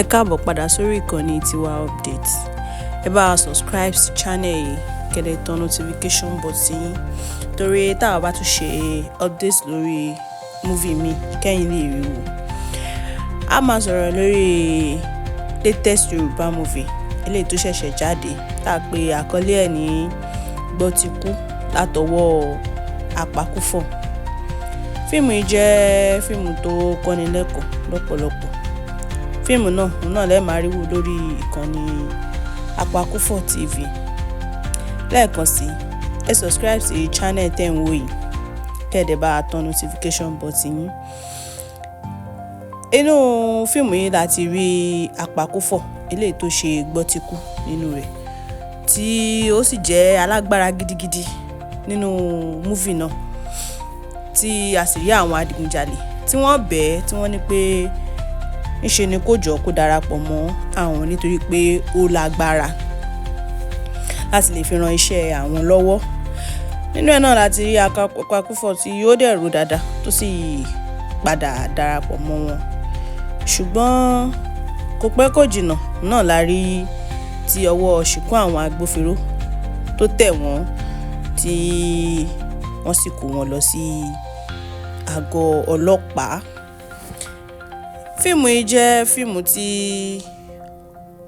Ẹ káàbọ̀ padà sórí ìkànnì Tiwa Update. Ẹ bá wa subscribe sí channel yìí, kẹ́dẹ̀ tán notification button yín torí tá a bá tún ṣe updates lórí movie mi kẹ́yìn lè rí wò. A máa sọ̀rọ̀ lórí latest Yorùbá movie eléyìí tó ṣẹ̀ṣẹ̀ jáde tá a pè àkọlé ẹ̀ ní Gbọ́tikú látọwọ́ Apakúfọ̀. Fíìmù yìí jẹ́ fíìmù tó kọ́ni lẹ́kọ̀ọ́ lọ́pọ̀lọpọ̀. Fíìmù náà lẹ́ẹ̀ máa rí wò lórí ìkànnì Apakúfọ̀ TV. Lẹ́ẹ̀kan sí, ẹ subscribe sí channel tẹ́ ń wò yìí, kẹ́ẹ̀dẹ̀ bá tán notification button yín. Inú fíìmù yìí láti rí Apakúfọ̀ eléyìí tó ṣe Gbọ́tikú nínú rẹ̀, tí ó sì jẹ́ alágbára gidigidi nínú múfì náà, tí a sì rí àwọn adigunjalè tí wọ́n bẹ̀ẹ́ tí wọ́n ní pé ńṣe ni kó jọ kó darapọ̀ mọ́ àwọn nítorí pé ó lágbára láti lè fi ran iṣẹ́ àwọn lọ́wọ́. Nínú ẹ̀ náà láti rí Apakúfọ̀ tí ó dẹ̀ rò dáadáa tó sì padà darapọ̀ mọ́ wọn. Ṣùgbọ́n kò pẹ́ kò jìnnà náà la rí tí ọwọ́ ṣìkún àwọn agbófinró tó tẹ̀ wọ́n, tí wọ́n sì kó wọn lọ sí àgọ́ ọlọ́pàá. Fíìmù yìí jẹ́ fíìmù tí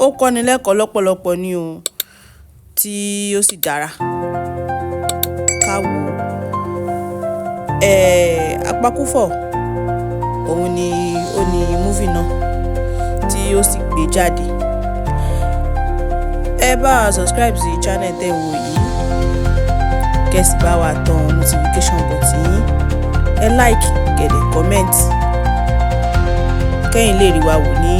ó kọ́ni lẹ́kọ̀ọ́ lọ́pọ̀lọpọ̀ ni o, tí ó sì dára ká wò. Apakúfọ̀ òun ni ó ní múfì náà tí ó sì gbé jáde. Ẹ bá wa subscribe sí channel tẹ́ ń wò yìí, kẹ́sì bá wa tán notification button yín, ẹ like, kẹ́dẹ̀ comment, kẹ́yìn lè rí wa wò ní